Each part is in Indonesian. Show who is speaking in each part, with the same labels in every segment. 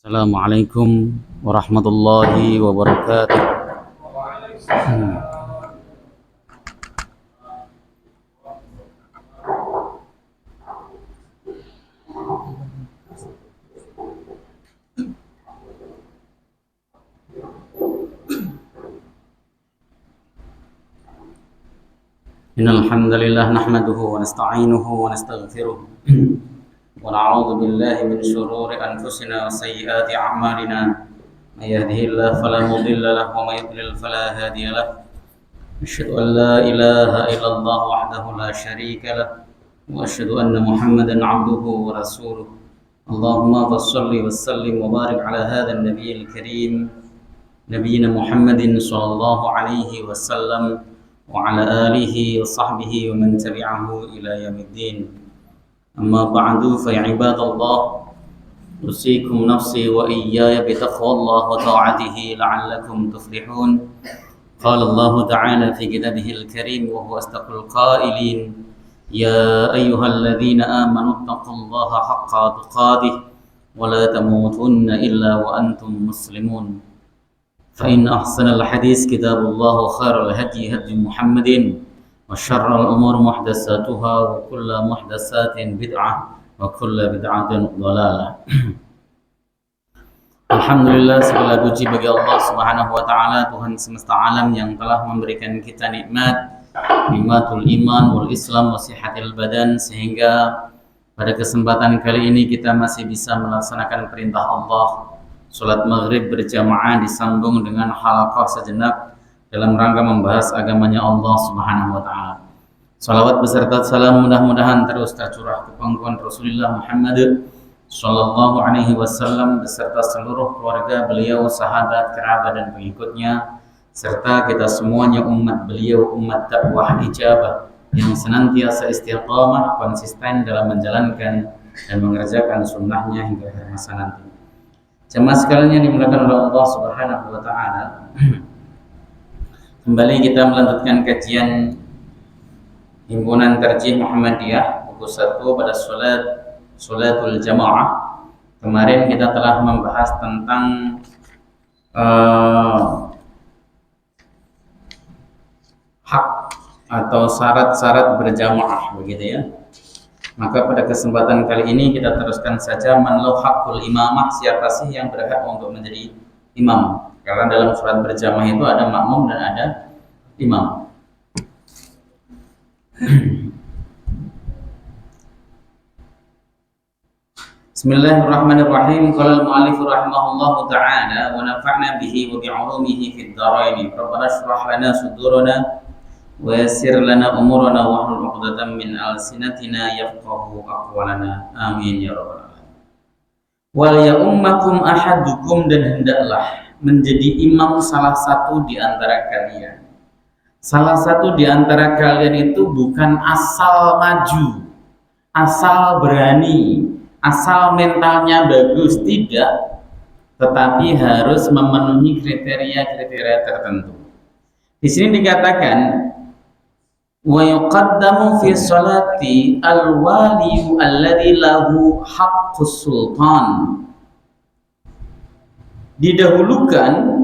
Speaker 1: Assalamualaikum warahmatullahi wabarakatuh. Innal hamdalillah nahmaduhu wa nasta'inuhu wa nastaghfiruh wa na'udzu billahi min shururi anfusina wa sayyiati a'malina. May yahdihillahu fala mudilla lahu wa may yudlil fala hadiya lahu. Asyhadu an la ilaha illallah wahdahu la syarika lahu wa asyhadu anna Muhammadan 'abduhu wa rasuluh. Allahumma shalli wa sallim wa barik ala hadzal nabiyil karim nabiyyina Muhammadin sallallahu alaihi wasallam wa ala alihi wa sahbihi wa man tabi'ahu ila yaumiddin. Amma ba'du fa ya ibadallah, usikum nafsi wa iyyaya bi taqwallah wa ta'atihi la'allakum tuflihun. Qala Allah ta'ala fi kitabihil karim wa huwa asdaqul qailin, ya ayyuhalladzina amanu taqullaha haqqa tuqatih wa la tamutunna illa wa antum muslimun. فإن أحسن الحديث كتاب الله وخير الهدي هدي محمد وشر الأمور محدثاتها وكل محدثات بدعة وكل بدعة ضلالة. Alhamdulillah, segala puji bagi Allah Subhanahu wa taala, Tuhan semesta alam yang telah memberikan kita nikmatul iman wal Islam wa sihatil badan, sehingga pada kesempatan kali ini kita masih bisa melaksanakan perintah Allah. Salat maghrib berjamaah disambung dengan halaqah sejenak dalam rangka membahas agamanya Allah Subhanahu wa taala. Salawat beserta salam mudah-mudahan terus tercurah ke pangkuan Rasulullah Muhammad sallallahu alaihi wasallam beserta seluruh keluarga beliau, sahabat, kerabat dan pengikutnya, serta kita semuanya umat beliau, umat dakwah ijabah yang senantiasa istiqamah konsisten dalam menjalankan dan mengerjakan sunnahnya hingga akhir masa nanti. Jemaah sekalian yang dimuliakan oleh Allah Subhanahu wa taala, kembali kita melanjutkan kajian Himpunan Tarjih Muhammadiyah buku 1 pada Salatul Jamaah. Kemarin kita telah membahas tentang hak atau syarat-syarat berjamaah, begitu ya. Maka pada kesempatan kali ini kita teruskan saja, man lahu haqqul imamah, siapa sih yang berhak untuk menjadi imam? Karena dalam sholat berjamaah itu ada makmum dan ada imam. Bismillahirrahmanirrahim. Qala al-mu'allif rahimahullahu ta'ala wa nafa'na bihi wa bi'ulumihi fid dharain. Rabbana shrah lana sudurana wa yassir lana umurana wa hlul 'uqdatam min alsinatina yafqahu aqwalana. Amin ya rabbal alamin. Wal ya ummakum ahadukum, dan hendaklah menjadi imam salah satu di antara kalian. Salah satu di antara kalian itu bukan asal maju, asal berani, asal mentalnya bagus, tidak, tetapi harus memenuhi kriteria-kriteria tertentu. Di sini dikatakan wa yuqaddamu fi sholati al-waliyu alladhi lahu haqqus sultan. Didahulukan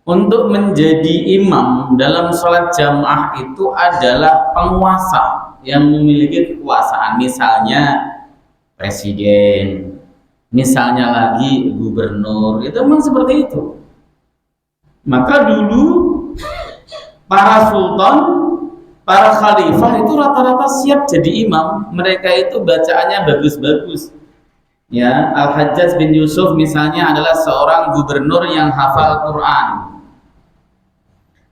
Speaker 1: untuk menjadi imam dalam sholat jamaah itu adalah penguasa yang memiliki kekuasaan, misalnya presiden, misalnya lagi gubernur, itu memang seperti itu. Maka dulu para sultan, para khalifah itu rata-rata siap jadi imam. Mereka itu bacaannya bagus-bagus. Ya, Al-Hajjaj bin Yusuf misalnya adalah seorang gubernur yang hafal Quran.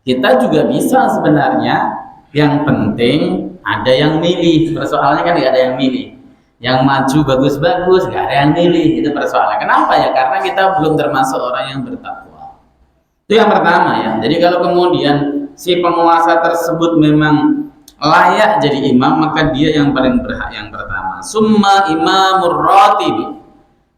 Speaker 1: Kita juga bisa sebenarnya, yang penting ada yang milih. Persoalannya kan tidak ada yang milih. Yang maju bagus-bagus, nggak ada yang milih. Itu persoalannya. Kenapa ya? Karena kita belum termasuk orang yang bertakwa. Itu yang pertama ya. Jadi kalau kemudian si penguasa tersebut memang layak jadi imam, maka dia yang paling berhak yang pertama. Summa imamur ratib,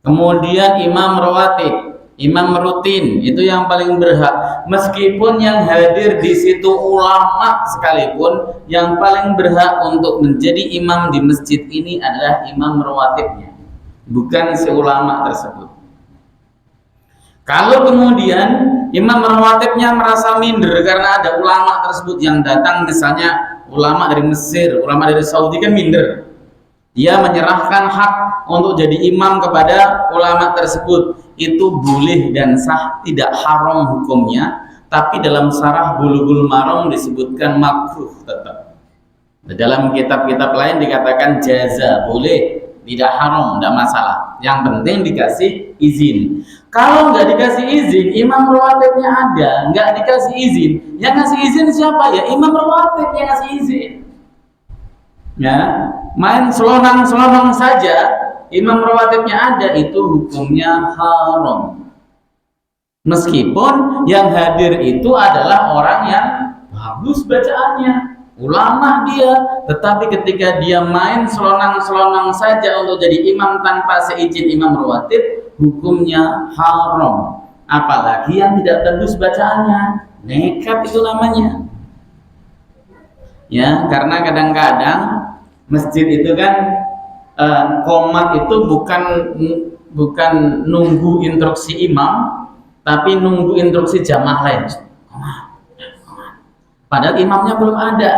Speaker 1: kemudian imam rawatib, imam rutin, itu yang paling berhak. Meskipun yang hadir di situ ulama sekalipun, yang paling berhak untuk menjadi imam di masjid ini adalah imam rawatibnya, bukan si ulama tersebut. Kalau kemudian imam rawatibnya merasa minder karena ada ulama tersebut yang datang, misalnya ulama dari Mesir, ulama dari Saudi, kan minder. Dia menyerahkan hak untuk jadi imam kepada ulama tersebut. Itu boleh dan sah, tidak haram hukumnya. Tapi dalam Syarah Bulughul Maram disebutkan makruh tetap. Dalam kitab-kitab lain dikatakan jaza, boleh, tidak haram, tidak masalah. Yang penting dikasih izin. Kalau nggak dikasih izin, imam rawatibnya ada, nggak dikasih izin, yang ngasih izin siapa? Ya imam rawatib yang ngasih izin. Ya, main selonang-selonang saja, imam rawatibnya ada, itu hukumnya haram. Meskipun yang hadir itu adalah orang yang bagus bacaannya, ulama dia, tetapi ketika dia main selonang-selonang saja untuk jadi imam tanpa seizin imam rawatib, hukumnya haram. Apalagi yang tidak bagus bacaannya, nekat itu namanya. Ya, karena kadang-kadang masjid itu kan qomat itu bukan nunggu instruksi imam, tapi nunggu instruksi jamaah lain. Padahal imamnya belum ada.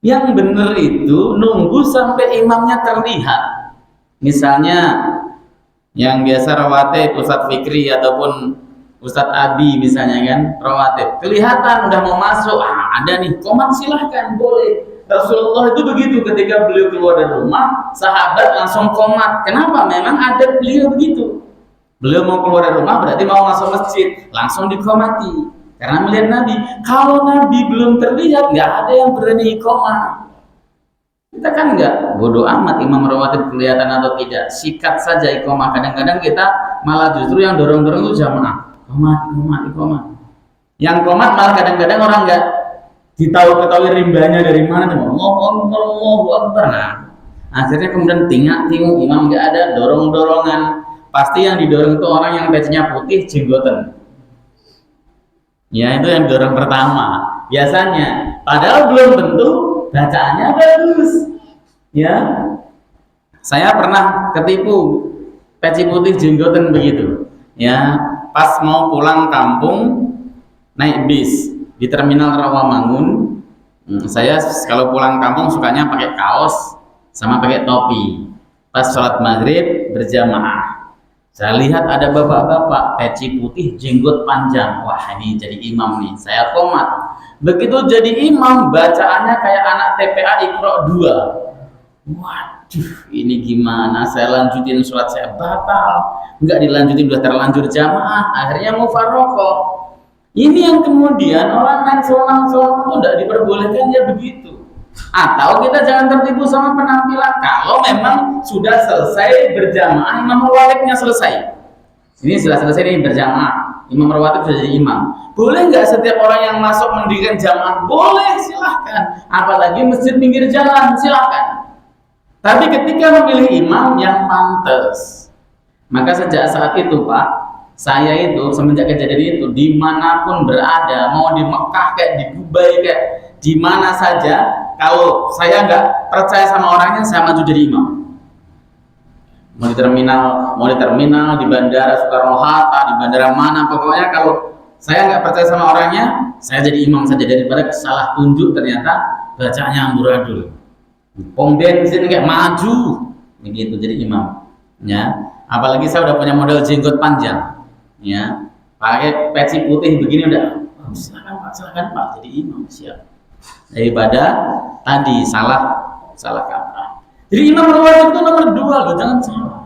Speaker 1: Yang benar itu nunggu sampai imamnya terlihat. Misalnya yang biasa rawatib Ustadz Fikri ataupun Ustadz Abi misalnya kan, rawatib kelihatan udah mau masuk, ada nih qomat, silahkan, boleh. Rasulullah itu begitu, ketika beliau keluar dari rumah, sahabat langsung qomat. Kenapa? Memang ada beliau begitu. Beliau mau keluar dari rumah berarti mau masuk masjid, langsung diqomati. Karena melihat Nabi. Kalau Nabi belum terlihat, nggak ada yang berani qomat. Kita kan nggak bodoh amat imam rawatib kelihatan atau tidak, sikat saja iqomah. Kadang-kadang kita malah justru yang dorong-dorong itu jamaah. Qomat. Yang qomat malah kadang-kadang orang nggak ditahu-ketahui rimbanya dari mana, Allahu Akbar. Nah, akhirnya kemudian tinggal imam nggak ada, dorong-dorongan. Pasti yang didorong itu orang yang bajunya putih, jenggotan. Ya, itu yang didorong pertama biasanya. Padahal belum tentu bacaannya bagus. Ya, saya pernah ketipu peci putih jenggotan begitu. Ya, pas mau pulang kampung naik bis di terminal Rawamangun. Saya kalau pulang kampung sukanya pakai kaos sama pakai topi. Pas sholat maghrib berjamaah, saya lihat ada bapak-bapak peci putih jenggot panjang. Wah, ini jadi imam nih. Saya qomat. Begitu jadi imam, bacaannya kayak anak TPA Iqra 2. Waduh, ini gimana? Saya lanjutin sholat, saya batal. Enggak dilanjutin, udah terlanjur jamaah. Akhirnya mufarroqah. Ini yang kemudian orang main selonang-selonang itu tidak diperbolehkan, ya begitu. Atau kita jangan tertipu sama penampilan. Kalau memang sudah selesai berjamaah, imam rawatibnya selesai. Ini sudah selesai nih berjamaah, imam rawatib sudah jadi imam. Boleh nggak setiap orang yang masuk mendirikan jamaah? Boleh, silahkan. Apalagi masjid pinggir jalan, silahkan. Tapi ketika memilih imam yang pantas, maka sejak saat itu Pak, saya itu semenjak kejadian itu dimanapun berada, mau di Mekah kayak di Dubai kayak di mana saja, kalau saya nggak percaya sama orangnya, saya maju jadi imam. Mau di terminal, di bandara Soekarno Hatta, di bandara mana, pokoknya kalau saya nggak percaya sama orangnya, saya jadi imam saja, daripada salah tunjuk ternyata bacaannya amburadul. Pom bensin kayak maju, begitu jadi imam. Ya, apalagi saya udah punya model jenggot panjang. Ya, pakai peci putih begini udah, silakan Pak jadi imam, siap. Daripada tadi salah kaprah. Jadi imam rawatib itu nomor 2 loh, jangan salah.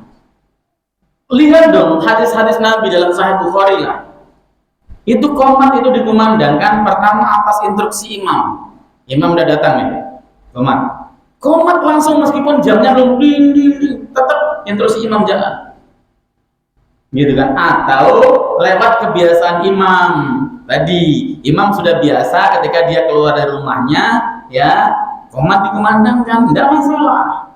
Speaker 1: Lihat dong hadis-hadis Nabi dalam Sahih Bukhari lah. Itu qomat itu dikumandangkan pertama atas instruksi imam. Imam udah datang nih, qomat langsung meskipun jamnya belum tetap instruksi imam jalan. Gitu kan, atau lewat kebiasaan imam tadi, imam sudah biasa ketika dia keluar dari rumahnya, ya qomat dikumandangkan, tidak masalah.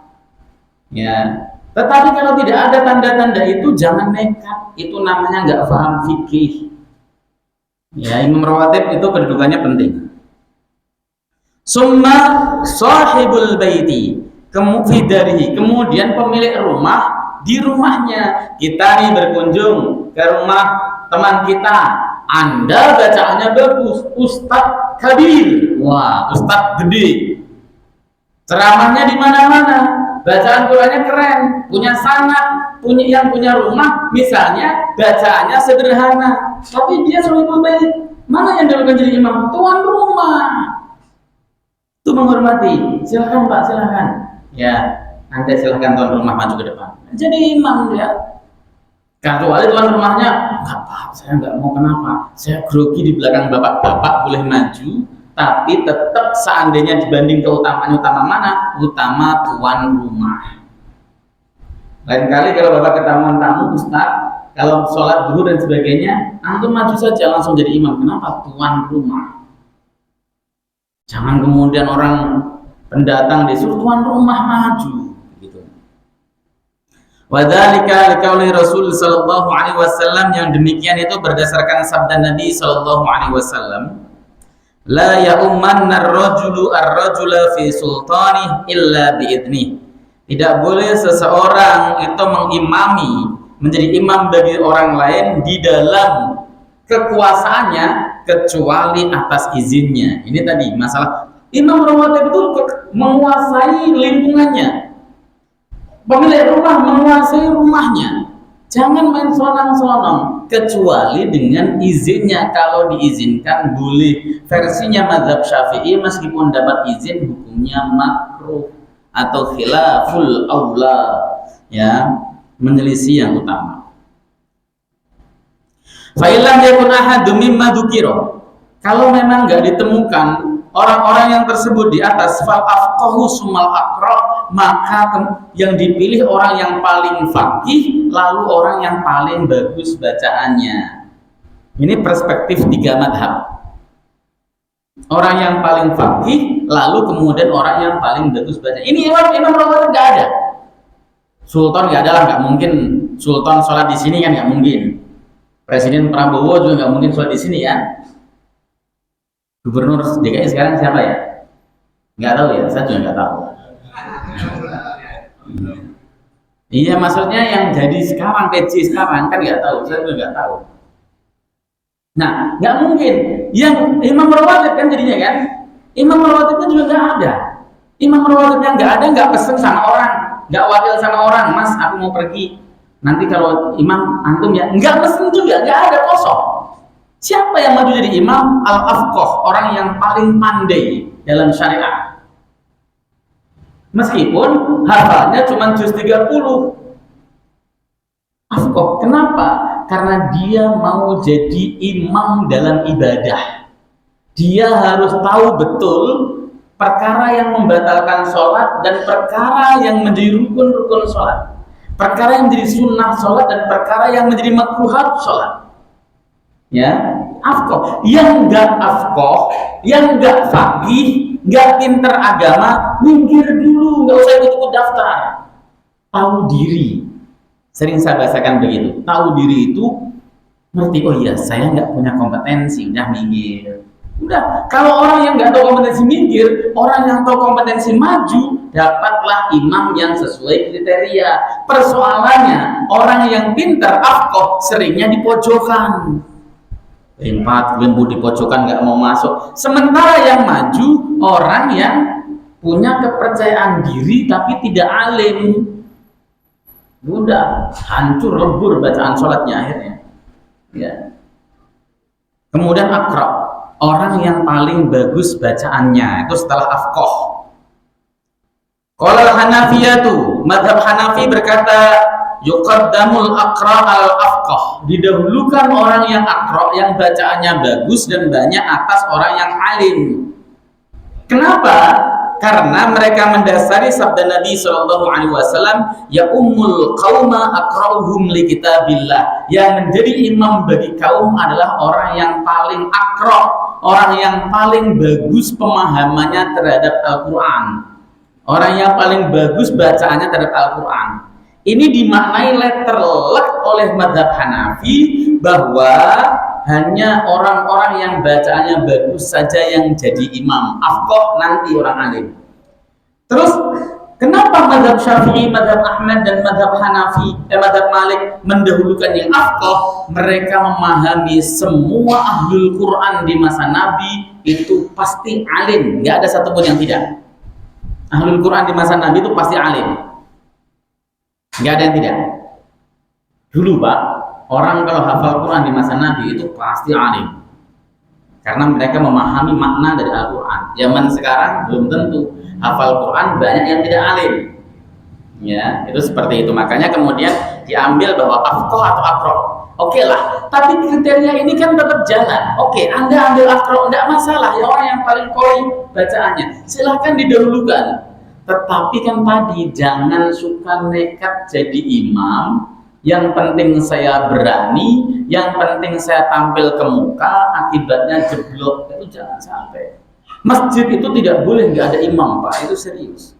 Speaker 1: Ya, tetapi kalau tidak ada tanda-tanda itu jangan nekat, itu namanya nggak paham fikih. Ya, imam rawatib itu kedudukannya penting. Summa sahibul baiti, kemudian pemilik rumah di rumahnya. Kita nih berkunjung ke rumah teman kita, Anda bacaannya bagus, Ustadz Kabir, wah Ustadz gede, ceramahnya di mana-mana, bacaan Qurannya keren, punya sanad, punya rumah misalnya bacaannya sederhana, tapi dia selalu baik. Mana yang dulukan jadi imam? Tuan rumah. Itu menghormati. Silakan Pak, silakan. Ya, Anda silakan tuan rumah maju ke depan. Jadi imam dia. Kecuali tuan rumahnya, nggak Pak, saya nggak mau, kenapa? Saya grogi di belakang bapak boleh maju, tapi tetap seandainya dibanding keutamaan utama mana? Utama tuan rumah. Lain kali kalau bapak ketahuan tamu, Ustaz, kalau sholat duhur dan sebagainya, antum maju saja langsung jadi imam. Kenapa? Tuan rumah. Jangan kemudian orang pendatang disuruh tuan rumah maju. Gitu. Wadzalika liqauli Rasul sallallahu alaihi wasallam, yang demikian itu berdasarkan sabda Nabi sallallahu alaihi wasallam. La ya'ummanna ar-rajulu ar-rajula fi sultanih illa bi'idnih. Tidak boleh seseorang itu mengimami, menjadi imam bagi orang lain di dalam kekuasaannya kecuali atas izinnya. Ini tadi masalah imam rawatib itu menguasai lingkungannya, pemilik rumah menguasai rumahnya. Jangan main sonang-sonong kecuali dengan izinnya. Kalau diizinkan boleh. Versinya mazhab Syafi'i meskipun dapat izin hukumnya makruh atau khilaful aula, ya, menyelisih yang utama. Fa illam yakun ahadum mimma dzukira. Kalau memang enggak ditemukan orang-orang yang tersebut di atas, fal afqahu sumal aqra, maka yang dipilih orang yang paling faqih lalu orang yang paling bagus bacaannya. Ini perspektif tiga madhab. Orang yang paling faqih lalu kemudian orang yang paling bagus baca. Ini imam rawatib nggak ada. Sultan nggak ada lah, nggak mungkin sultan sholat di sini kan, nggak mungkin. Presiden Prabowo juga nggak mungkin sholat di sini ya. Gubernur DKI sekarang siapa ya? Nggak tahu ya, saya juga nggak tahu. Iya, maksudnya yang jadi sekarang PJ sekarang kan nggak tahu, saya juga nggak tahu. Nah, nggak mungkin. Yang imam rawatib kan jadinya kan, imam rawatibnya juga nggak ada. Imam rawatibnya nggak ada, nggak pesen sama orang, nggak wakil sama orang, Mas aku mau pergi. Nanti kalau imam antum ya, nggak pesen juga, nggak ada, kosong. Siapa yang maju jadi imam? Al-afqah, orang yang paling pandai dalam syariat. Meskipun hafalnya cuma juz 30. Afqah, kenapa? Karena dia mau jadi imam dalam ibadah. Dia harus tahu betul perkara yang membatalkan sholat dan perkara yang menjadi rukun-rukun sholat, perkara yang menjadi sunnah sholat dan perkara yang menjadi makruhat sholat. Ya, afqah. Yang enggak afqah, yang enggak faqih, enggak pinter agama, minggir dulu, enggak usah ikut daftar. Tahu diri. Sering saya bahasakan begitu. Tahu diri itu ngerti, oh iya saya nggak punya kompetensi, udah minggir. Udah, kalau orang yang nggak tahu kompetensi minggir, orang yang tahu kompetensi maju, dapatlah imam yang sesuai kriteria. Persoalannya, orang yang pintar afqah seringnya di pojokan. Empat lembu di pojokan nggak mau masuk. Sementara yang maju orang yang punya kepercayaan diri tapi tidak alim. Udah hancur lebur bacaan sholatnya akhirnya. Ya. Kemudian aqra, orang yang paling bagus bacaannya itu setelah afqah. Qala al-Hanafiyatu, madhab Hanafi berkata yuqaddamul aqra al-afqah, didahulukan orang yang aqra, yang bacaannya bagus dan banyak atas orang yang alim. Kenapa? Karena mereka mendasari sabda Nabi Shallallahu Alaihi Wasallam, ya ummul qauma aqra'uhum li kitabillah. Yang menjadi imam bagi kaum adalah orang yang paling aqra, orang yang paling bagus pemahamannya terhadap Al-Quran, orang yang paling bagus bacaannya terhadap Al-Quran. Ini dimaknai letterlek oleh madhab Hanafi bahwa hanya orang-orang yang bacaannya bagus saja yang jadi imam. Afqah nanti orang alim. Terus Kenapa mazhab Syafi'i, mazhab Ahmad dan mazhab Hanafi, mazhab Malik mendahulukan yang afqah? Mereka memahami semua ahlul Quran di masa Nabi itu pasti alim, nggak ada satupun yang tidak. Ahlul Quran di masa Nabi itu pasti alim, nggak ada yang tidak. Dulu Pak, orang kalau hafal Quran di masa Nabi itu pasti alim, karena mereka memahami makna dari Al-Quran. Zaman sekarang belum tentu. Hafal Quran banyak yang tidak alim, ya itu seperti itu. Makanya kemudian diambil bahwa afqah atau aqra, oke lah, tapi kriteria ini kan tetap jalan. Oke, Anda ambil aqra enggak masalah, ya orang yang paling qori bacaannya silahkan didahulukan. Tetapi kan tadi jangan suka nekat jadi imam. Yang penting saya berani, yang penting saya tampil ke muka, akibatnya jeblok, itu jangan sampai. Masjid itu tidak boleh nggak ada imam Pak, itu serius.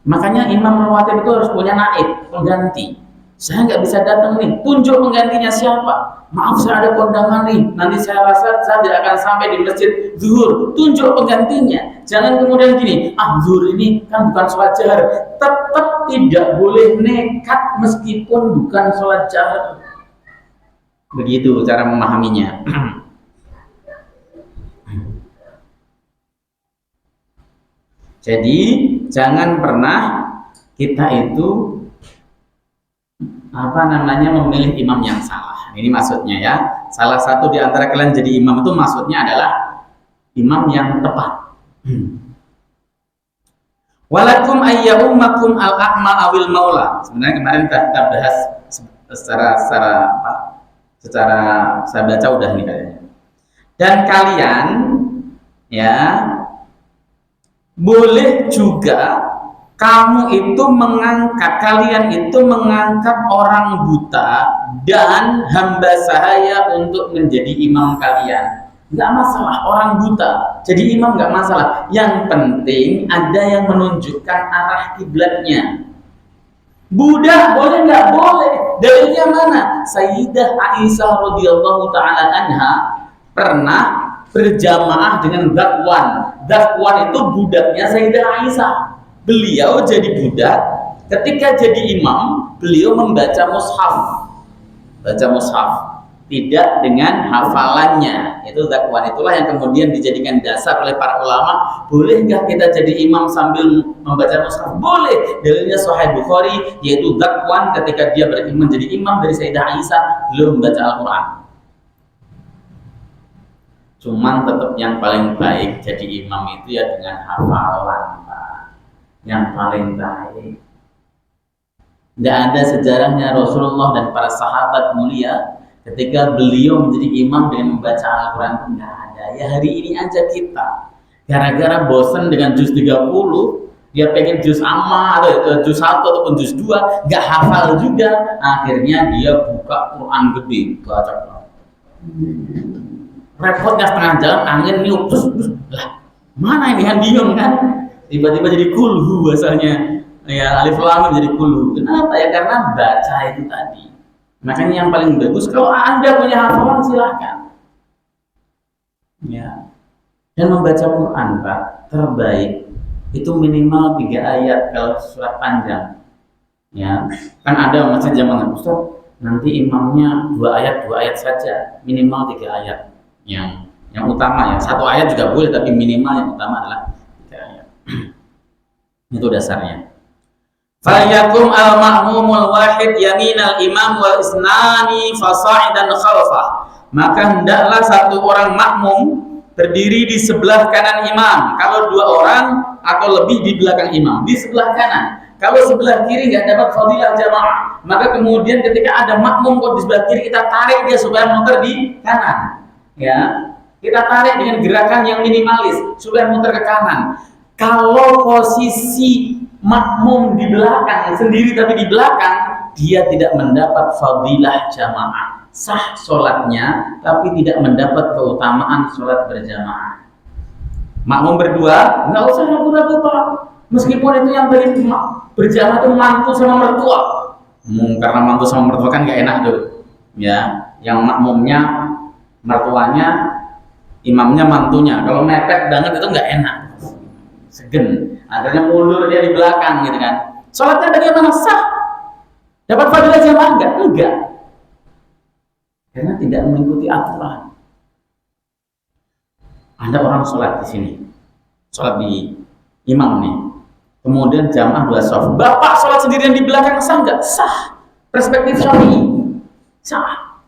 Speaker 1: Makanya imam rawatib itu harus punya naib, pengganti. Saya nggak bisa datang nih, tunjuk penggantinya siapa? Maaf saya ada kondangan nih, nanti saya rasa saya tidak akan sampai di masjid zuhur. Tunjuk penggantinya. Jangan kemudian gini, zuhur ini kan bukan sholat jahar. Tetap tidak boleh nekat meskipun bukan sholat jahar. Begitu cara memahaminya. Jadi jangan pernah kita itu memilih imam yang salah. Ini maksudnya ya. Salah satu di antara kalian jadi imam itu maksudnya adalah imam yang tepat. Walakum ayyumakum al-a'ma awil maula. Sebenarnya kemarin kita bahas secara saya baca udah nih kayaknya. Dan kalian ya boleh juga kalian itu mengangkat orang buta dan hamba sahaya untuk menjadi imam kalian. Nggak masalah orang buta jadi imam, nggak masalah. Yang penting ada yang menunjukkan arah kiblatnya. Budak boleh nggak? Boleh. Dalilnya mana? Sayyidah Aisyah radhiyallahu taala anha pernah berjamaah dengan Dhakwan. Dhakwan itu budaknya Sayyidah Aisyah. Beliau jadi budak, ketika jadi imam, beliau membaca mushaf. Baca mushaf, tidak dengan hafalannya. Itu Dhakwan, itulah yang kemudian dijadikan dasar oleh para ulama. Bolehkah kita jadi imam sambil membaca mushaf? Boleh. Dalilnya Sahih Bukhari, yaitu Dhakwan ketika dia menjadi imam dari Sayyidah Aisyah, beliau membaca Al-Quran. Cuman tetap yang paling baik jadi imam itu ya dengan hafalan, Pak. Yang paling baik. Tidak ada sejarahnya Rasulullah dan para sahabat mulia ketika beliau menjadi imam dengan membaca Al-Quran, tidak ada. Ya hari ini aja kita gara-gara bosan dengan juz 30, dia pengen juz amma atau juz 1 ataupun juz 2, nggak hafal juga, akhirnya dia buka Quran gede baca. Repotnya setengah jalan, angin niup, terus lah mana ini yang diem kan, tiba-tiba jadi kulhu bahasanya ya, alif lam jadi kulhu. Kenapa ya? Karena baca itu tadi. Makanya yang paling bagus kalau Anda punya hafalan silahkan ya. Dan membaca Quran Pak terbaik itu minimal 3 ayat kalau surat panjang ya. Kan ada masjid zaman Ustaz nanti imamnya 2 ayat saja, minimal 3 ayat yang utama ya. 1 ayat juga boleh tapi minimal yang utama adalah 3 ayat. Itu dasarnya. Falyakum al-ma'mumul wahid yaminal imam wal isnani fasa'idan khalfah. Maka hendaklah satu orang makmum berdiri di sebelah kanan imam. Kalau 2 orang atau lebih di belakang imam, di sebelah kanan. Kalau sebelah kiri nggak dapat fadilah jamaah, maka kemudian ketika ada makmum kok di sebelah kiri, kita tarik dia supaya muter di kanan. Ya, kita tarik dengan gerakan yang minimalis supaya muter ke kanan. Kalau posisi makmum di belakang sendiri tapi di belakang, dia tidak mendapat fadilah jamaah, sah sholatnya tapi tidak mendapat keutamaan sholat berjamaah. Makmum berdua nggak usah ragu-ragu Pak, meskipun itu yang tadi berjamaah itu mantu sama mertua, karena mantu sama mertua kan nggak enak tuh ya. Yang makmumnya mertuanya, imamnya mantunya, kalau mepet banget itu nggak enak. segen, akhirnya mundur dia di belakang gitu kan. Sholatnya bagaimana? Sah. Dapat fadilah jamaah enggak? Enggak. Karena tidak mengikuti aturan. Ada orang sholat di sini, sholat di imam nih, kemudian jamaah 2 shaf. Bapak sholat sendirian di belakang, sah enggak? Sah. Perspektif Syafi'i sah,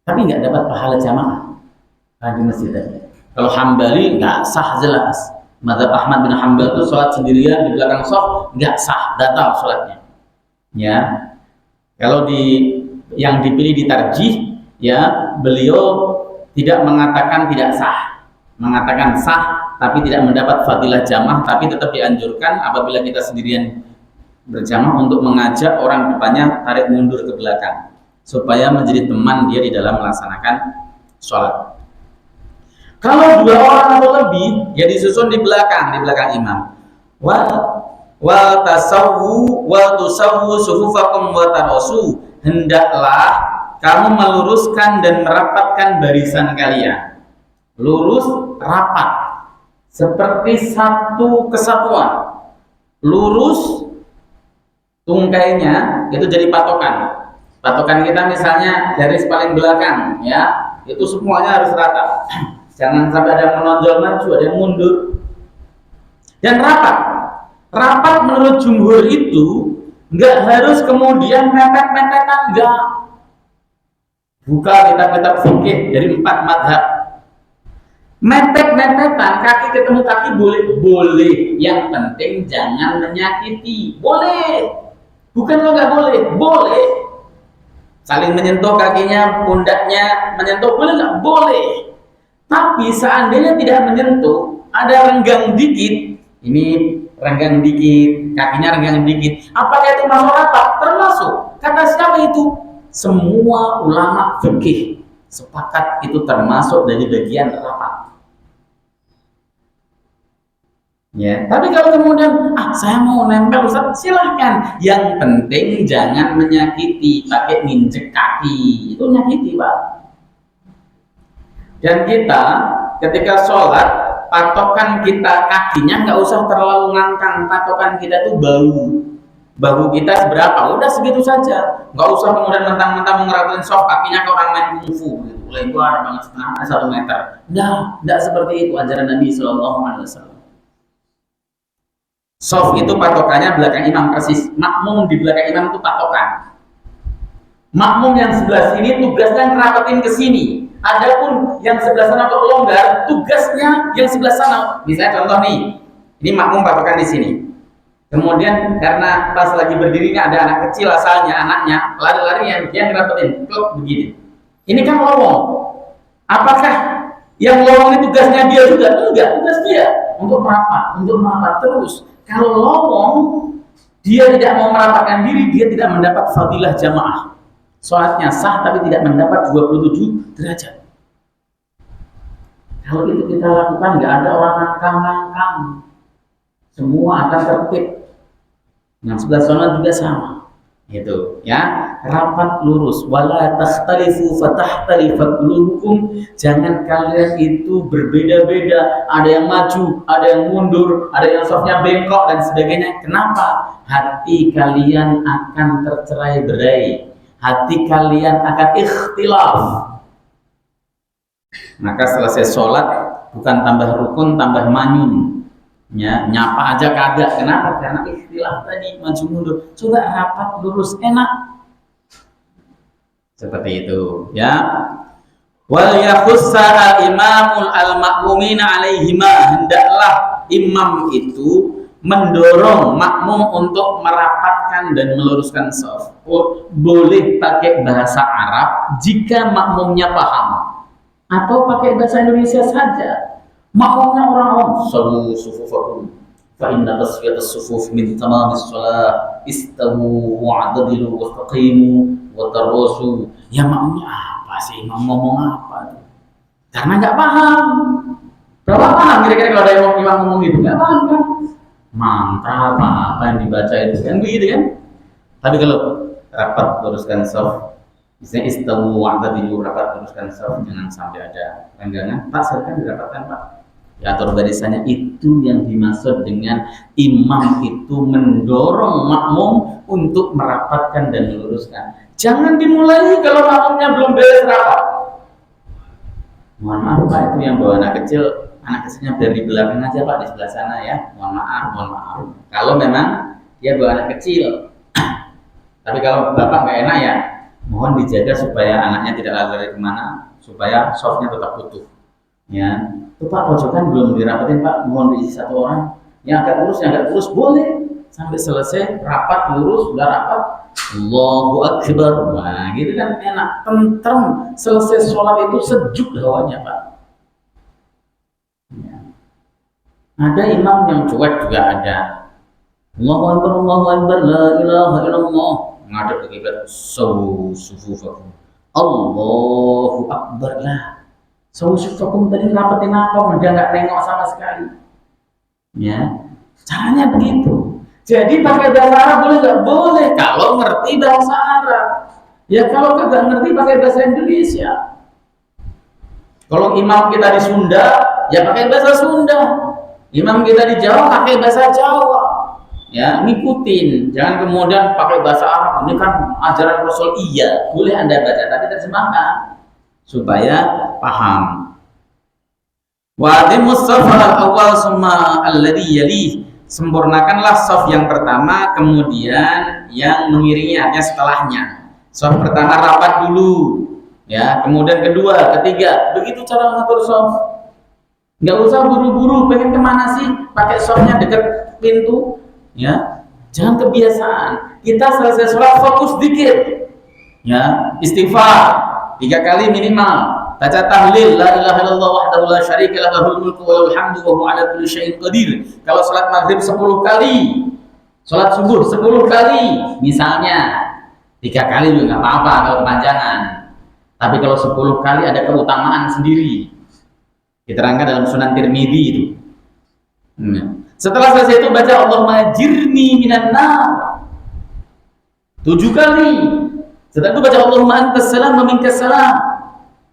Speaker 1: tapi nggak dapat pahala jamaah di masjid tadi. Kalau Hambali nggak sah jelas. Mazhab Ahmad bin Hanbal itu sholat sendirian di belakang shaf nggak sah, batal sholatnya. Ya, kalau yang dipilih di tarjih, ya beliau tidak mengatakan tidak sah, mengatakan sah, tapi tidak mendapat fadilah jamaah, tapi tetap dianjurkan apabila kita sendirian berjamaah untuk mengajak orang depannya tarik mundur ke belakang supaya menjadi teman dia di dalam melaksanakan sholat. Kalau 2 orang atau lebih, ya disusun di belakang imam. Wal tusawwu sufufakum wa tarasu. Hendaklah kamu meluruskan dan merapatkan barisan kalian. Lurus, rapat, seperti satu kesatuan. Lurus, tungkainya itu jadi patokan. Patokan kita misalnya garis paling belakang, ya, itu semuanya harus rata. Jangan sampai ada yang menonjol maju, ada yang mundur. Dan rapat. Rapat menurut jumhur itu nggak harus kemudian mepet-mepetan, enggak. Buka kitab-kitab fikih dari 4 mazhab. Mepet-mepetan, kaki ketemu kaki boleh. Yang penting jangan menyakiti. Boleh. Bukan lo nggak boleh, boleh. Saling menyentuh kakinya, pundaknya menyentuh, boleh nggak? Boleh. Tapi seandainya tidak menyentuh, ada renggang dikit, ini renggang dikit, kakinya renggang dikit, apakah itu masuk rapat? Termasuk. Kata siapa itu? Semua ulama fikih sepakat itu termasuk dari bagian rapat. Ya, tapi kalau kemudian saya mau nempel Ustaz, silahkan. Yang penting jangan menyakiti, pakai nginjek kaki, itu nyakiti, Pak. Dan kita ketika sholat, patokan kita kakinya nggak usah terlalu ngangkang, patokan kita itu bahu kita seberapa, udah segitu saja. Nggak usah kemudian mentang-mentang ngerapatin soft kakinya ke orang main kungfu, gitu. Lebar banget setengah 1 meter. Nggak seperti itu ajaran Nabi Shallallahu Alaihi Wasallam. Soft itu patokannya belakang imam persis. Makmum di belakang imam itu patokan. Makmum yang sebelah sini tugasnya ngerapatin ke sini. Adapun yang sebelah sana untuk longgar, tugasnya yang sebelah sana. Misalnya contoh nih, ini makmum patokan di sini. Kemudian karena pas lagi berdirinya ada anak kecil asalnya, anaknya lari-lari yang dia ngerapatin, klop begini. Ini kan lowong. Apakah yang lowong ini tugasnya dia juga? Enggak, tugas dia untuk merapat terus. Kalau lowong, dia tidak mau merapatkan diri, dia tidak mendapat fadilah jamaah. Sholatnya sah tapi tidak mendapat 27 derajat. Kalau itu kita lakukan, nggak ada orang ngangkang-ngangkang. Semua akan tertib. Yang sebelah sana juga sama. Gitu, ya. Rapat lurus. Wala takhtalifu fatahtalifat qulubukum. Jangan kalian itu berbeda-beda. Ada yang maju, ada yang mundur, ada yang softnya bengkok dan sebagainya. Kenapa? Hati kalian akan tercerai-berai. Hati kalian akan ikhtilaf. Maka selesai sholat bukan tambah rukun, tambah manyun. Ya, nyapa aja kagak. Kenapa? Karena ikhtilaf tadi, maju mundur. Coba rapat lurus, enak. Seperti itu, ya. Wal yakhussa imamul al-ma'mumina alaihima. Hendaklah imam itu mendorong makmum untuk merapatkan dan meluruskan shaf. Boleh pakai bahasa Arab jika makmumnya paham, atau pakai bahasa Indonesia saja. Makmumnya orang awam, sawu sufufakum fa inna tasfiyatas sufuf min tamamis shalah istawu wa'tadilu wastaqimu wa tarasu. Ya makmumnya apa sih? Ngomong apa tuh? Karena nggak paham. Berapa paham kira-kira kalau ada imam ngomong gitu? Nggak paham kan? Mantra apa yang dibaca itu kan begitu kan? Tapi kalau rapat luruskan shaf, misalnya istawu wa'tadilu, rapat luruskan shaf, jangan sampai ada renggangan. Pak, silakan dirapatkan, Pak. diatur barisannya. Itu yang dimaksud dengan imam itu mendorong makmum untuk merapatkan dan meluruskan. Jangan dimulai kalau makmumnya belum beres rapat. Mohon maaf Pak, itu yang bawa anak kecilnya biar di belakang aja Pak, di sebelah sana ya. Mohon maaf. Kalau memang dia bawa anak kecil. Tapi kalau Bapak nggak enak ya, mohon dijaga supaya anaknya tidak lari kemana, supaya softnya tetap utuh. Ya, itu Pak pojokan belum dirapatin Pak, mohon diisi satu orang. Yang agak lurus boleh sampai selesai rapat lurus, sudah rapat. Allahu Akbar. Nah, gitu kan enak, tentrem. Selesai sholat itu sejuk hawanya Pak. Ya. Ada imam yang cuek juga ada. Allahu Akbar, la ilaha illallah. Ngadep ke kiblat, sufufakum. Allahu Akbar lah. Sufufakum tadi rapetin apa? Dia nggak nengok sama sekali. Ya, caranya begitu. Jadi pakai bahasa Arab boleh nggak? Boleh kalau ngerti bahasa Arab. Ya kalau nggak ngerti pakai bahasa Indonesia. Kalau imam kita di Sunda, ya pakai bahasa Sunda. Imam kita di Jawa pakai bahasa Jawa. Ya, ngikutin. Jangan kemudian pakai bahasa Arab. Ini kan ajaran Rasul. Iya, boleh Anda baca tapi terjemahkan supaya paham. Wa aqimus shaffa awwal summa alladhi yalih. Sempurnakanlah shaf yang pertama, kemudian yang mengiringi artinya setelahnya. Shaf pertama rapat dulu, ya, kemudian kedua, ketiga, begitu cara mengatur shaf. Nggak usah buru-buru, pengen kemana sih? Pakai shafnya dekat pintu, ya. Jangan kebiasaan. Kita selesai sholat fokus dikit, ya, istighfar 3 kali minimal. Baca tahlil la ilaha illallah wahdahu la syarika lahu lahul mulku wa lahul hamdu wa huwa ala kulli syai'in qadir. Kalau salat maghrib 10 kali, salat subuh 10 kali, misalnya 3 kali juga nggak apa-apa kalau kepanjangan. Tapi kalau 10 kali ada keutamaan sendiri. Diterangkan dalam Sunan Tirmidzi itu. Setelah selesai itu baca Allahumma jirni minan nar 7 kali. Setelah itu baca Allahumma antas salam wa minkas salam.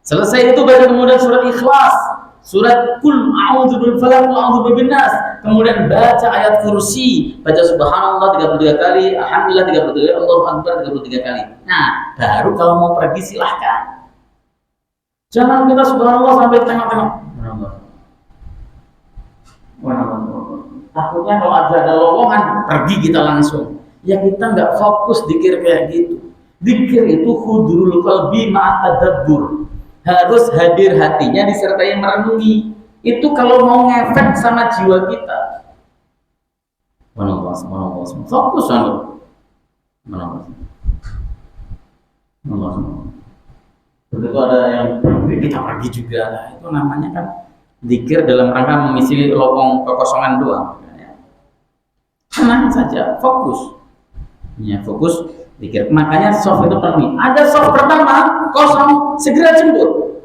Speaker 1: Selesai itu baca kemudian surat Ikhlas, surat Qul a'udzu birabbil falaq wa a'udzu birabbin nas. Kemudian baca ayat kursi, baca subhanallah 33 kali, alhamdulillah 33 kali, Allahu akbar 33 kali. Nah, baru kalau mau pergi silahkan. Jangan kita subhanallah sampai tengok-tengok. Takutnya kalau ada lowongan pergi kita langsung. Ya kita nggak fokus dikir kayak gitu. Dikir itu hudurul qalbi ma'at tadabbur. Harus hadir hatinya disertai merenungi. Itu kalau mau ngefek sama jiwa kita. Fokus begitu ada yang kita pergi juga. Nah, itu namanya kan zikir dalam rangka mengisi lowong kekosongan doang. Tenang saja, fokus. Ya, fokus zikir. Makanya soft itu penuhi. Ada soft pertama kosong, segera jemput.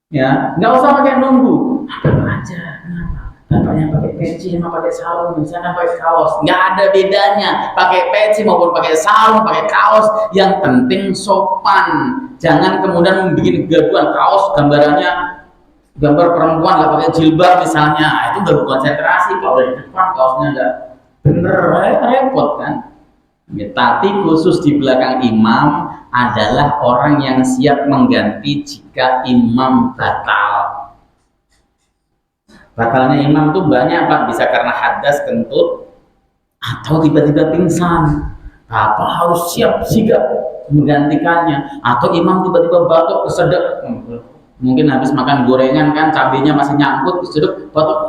Speaker 1: Ya, nggak usah pakai nunggu. Apa aja, kenapa? Bapaknya pakai peci sama pakai sarung, misalnya pakai kaos, nggak ada bedanya. Pakai peci maupun pakai sarung, pakai kaos, yang penting sopan. Jangan kemudian membuat kegaduhan. Kaos gambarannya gambar perempuan nggak pakai jilbab misalnya, itu baru konsentrasi. Kalau dari depan kaosnya nggak bener, repot kan? Ya, tapi khusus di belakang imam adalah orang yang siap mengganti jika imam batal. Batalnya imam tuh banyak Pak, bisa karena hadas kentut atau tiba-tiba pingsan. Bapak harus siap sigap menggantikannya. Atau imam tiba-tiba batuk kesedek, mungkin habis makan gorengan kan, cabenya masih nyangkut, kesedek, batuk.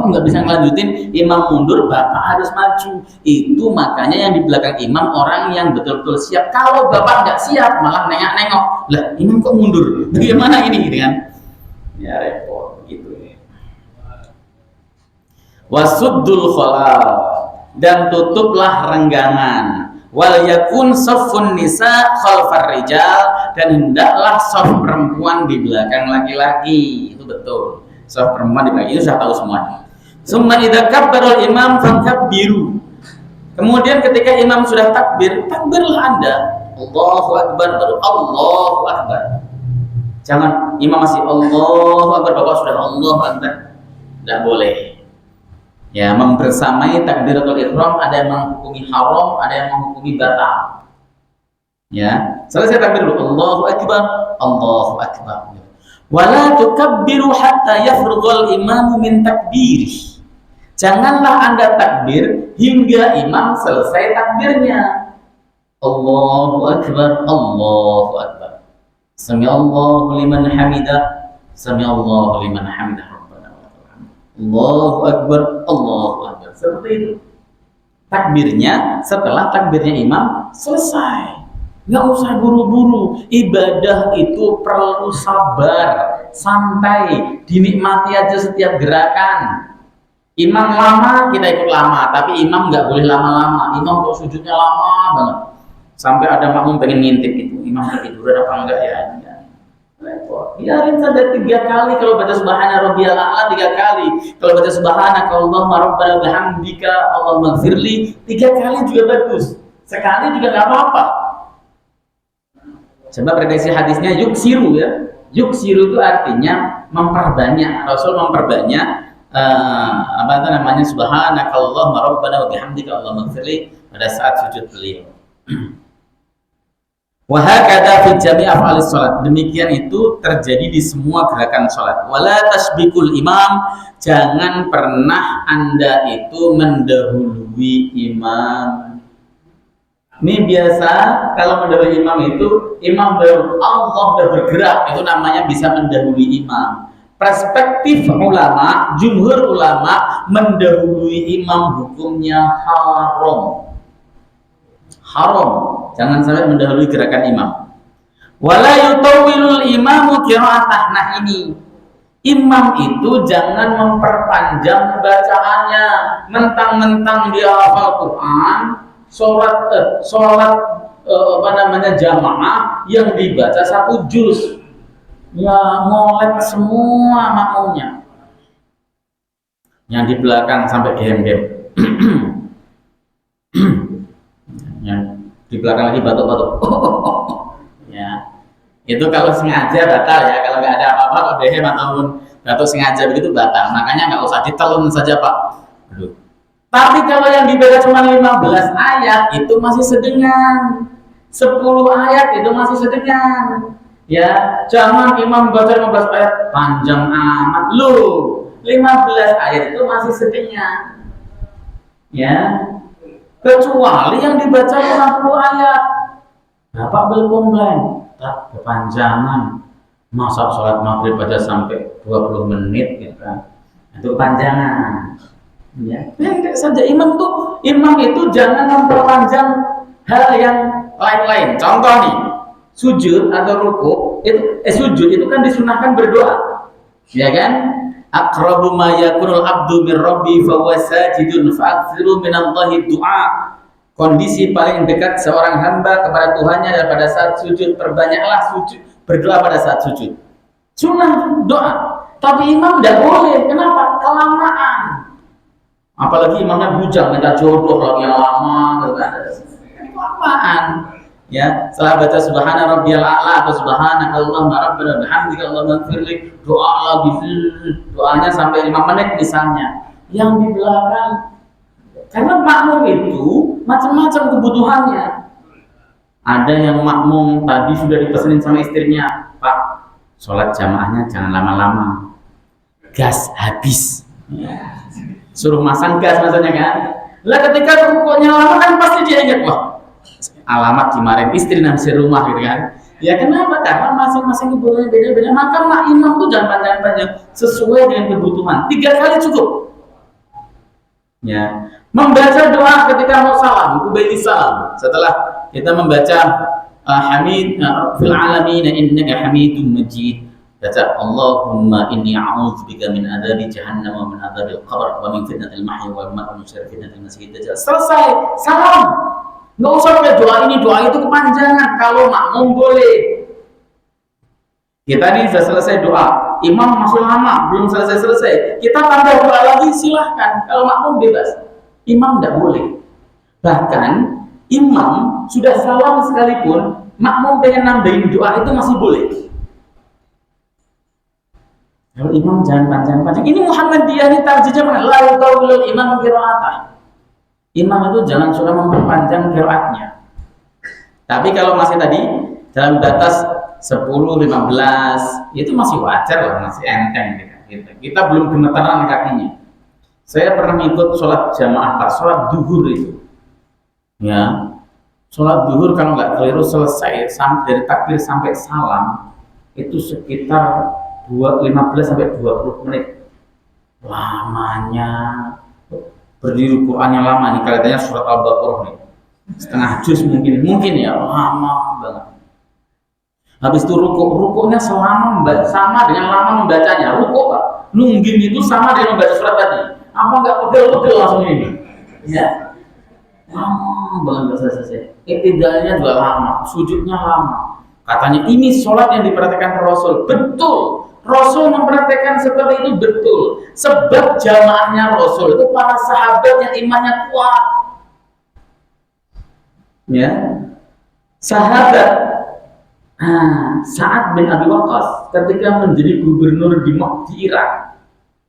Speaker 1: Nggak bisa ngelanjutin, imam mundur, bapak harus maju. Itu makanya yang di belakang imam orang yang betul-betul siap. Kalau bapak nggak siap malah nengok-nengok, lah imam kok mundur, bagaimana ini gitu kan? Ya repot gitu. Wasuddul khalal, dan tutuplah renggangan. Wal yakun saffun nisa khalfar rijal, dan hendaklah saf perempuan di belakang laki-laki. Itu betul. Saf perempuan di belakang itu sudah tahu semuanya. Summa idza kabbara al-imam fakabbiru. Kemudian ketika imam sudah takbir, takbirlah Anda. Allahu akbar, baru Allahu akbar. Jangan imam masih Allahu Akbar, bapak sudah Allahu Akbar, tidak boleh. Ya, membersamai takbiratul ihram ada yang menghukumi haram, ada yang menghukumi batal. Ya, selesai takbir dulu, Allahu Akbar, Allahu Akbar. Wala tukabbiru hatta yafrughal imamu min takbirih. Janganlah Anda takbir hingga imam selesai takbirnya. Allahu Akbar, Allahu Akbar. Sami'allahu liman hamidah, Sami'allahu liman hamidah. Allahu Akbar, Allahu Akbar. Seperti itu. Takbirnya setelah takbirnya imam selesai. Nggak usah buru-buru. Ibadah itu perlu sabar, santai, dinikmati aja setiap gerakan. Imam lama, kita ikut lama. Tapi imam nggak boleh lama-lama. Imam kok sujudnya lama banget. Sampai ada makmum pengen ngintip gitu. Imam ketiduran apa enggak ya? Biarin saja 3 kali. Kalau baca subhana rabbiyal a'la 3 kali. Kalau baca subhanaka Allahumma rabbana bihamdika Allahumma ighfirli 3 kali juga bagus. Sekali juga nggak apa-apa. Coba prediksi hadisnya yuksiru ya. Yuksiru itu artinya memperbanyak. Rasul memperbanyak apa itu namanya subhanaka Allahumma rabbana bihamdika Allahumma ighfirli pada saat sujud beliau. Wahakada fi jami' af'alis salat. Demikian itu terjadi di semua gerakan salat. Wala tasbikul imam, jangan pernah Anda itu mendahului imam. Ini biasa kalau mendahului imam itu imam baru Allah sudah bergerak, itu namanya bisa mendahului imam. Perspektif ulama, jumhur ulama mendahului imam hukumnya haram. Haram. Jangan sampai mendahului gerakan imam. Wala yutawwilul imamu qira'atah. Nah ini, imam itu jangan memperpanjang bacaannya. Mentang-mentang dia hafal Quran, sholat jamaah yang dibaca 1 juz. Ya ngolek semua makmumnya. Yang di belakang sampai gem-gem. Di belakang lagi batuk-batuk. Ya, itu kalau sengaja batal ya. Kalau nggak ada apa-apa, kalau dehem ataupun batuk sengaja begitu batal. Makanya nggak usah ditelan saja Pak. Aduh. Tapi kalau yang dibaca cuma 15 ayat itu masih sedengan. 10 ayat itu masih sedengan. Ya, jangan imam baca 15 ayat panjang amat. Loh, 15 ayat itu masih sedengan. Ya. Kecuali yang dibaca 50 ayat. Bapak berkomplain, tak kepanjangan. Masa sholat maghrib aja sampai 20 menit gitu kan. Itu kepanjangan. Ya, tidak saja imam itu jangan memperpanjang hal yang lain-lain. Contoh nih, sujud atau rukuk sujud itu kan disunahkan berdoa. Ya kan? Aqrabu ma yakunul abdu min rabbi fa huwa sajidun fa'aksiru minallahi du'a. Kondisi paling dekat seorang hamba kepada Tuhannya adalah pada saat sujud. Perbanyaklah sujud, berdoa pada saat sujud. Sunnah doa. Tapi imam tidak boleh. Kenapa? Kelamaan. Apalagi imamnya bujang, minta jodoh lagi yang lama, kelamaan. Ya, setelah baca subhana rabbiyal a'la atau subhanaka Allahumma rabbana bihamdika Allahumma ighfirli, doa lagi, doanya sampai 5 menit misalnya. Yang di belakang, karena makmum itu macam-macam kebutuhannya. Ada yang makmum tadi sudah dipesenin sama istrinya, Pak, sholat jamaahnya jangan lama-lama, gas habis. Ya. Suruh masang gas maksudnya kan. Lah ketika rukuknya lama kan pasti dia ingat, wah alamat kemarin istri nasi rumah gitu kan. Ya kenapa? Karena masing-masing kebutuhannya beda-beda. Maka imam tuh jangan panjang-panjang, sesuai dengan kebutuhan. 3 kali cukup. Ya, membaca doa ketika mau salam, kubaiti salam. Setelah kita membaca Hamid fil alamin innaka Hamidum Majid. Baca Allahumma inni a'udzubika min adzabi jahannam wa min adzabil qabr wa min fitnatil mahya wal mamat wa min syarri fitnatil masiihid dajjal. Selesai, salam. Nggak usah pakai doa ini, doa itu kepanjangan. Kalau makmum boleh. Kita nih sudah selesai doa, imam masih lama, belum selesai. Kita tambah doa lagi, silahkan. Kalau makmum bebas, imam tidak boleh. Bahkan imam sudah salam sekalipun, makmum pengen nambahin doa itu masih boleh. Kalau imam jangan panjang-panjang. Ini Muhammadiyah ini tarjihnya mana? La yutawwilul imam qira'atah. Imam itu jangan suka memperpanjang qiraatnya. Tapi kalau masih tadi dalam batas 10, 15 itu masih wajar lah, masih enteng gitu. Kita belum gemetaran kakinya. Saya pernah ikut sholat jamaah pas sholat duhur itu. Ya, sholat duhur kalau nggak keliru selesai dari takbir sampai salam itu sekitar 15 sampai 20 menit. Lamanya berdiri Qur'annya lama nih, kelihatannya surat Al-Baqarah nih. Setengah juz mungkin ya, lama banget. Habis itu rukuknya sama dengan lama membacanya. Rukuk Pak, nungging itu sama dengan membaca surat tadi. Apa nggak pegel-pegel langsung ini? Ya, lama banget selesai. Iktidalnya juga lama, sujudnya lama. Katanya ini sholat yang diperhatikan Rasul. Betul, Rasul memperhatikan seperti itu, betul. Sebab jamaahnya Rasul itu para sahabat yang imannya kuat. Ya, sahabat Sa'ad bin Abi Waqqas ketika menjadi gubernur di Irak,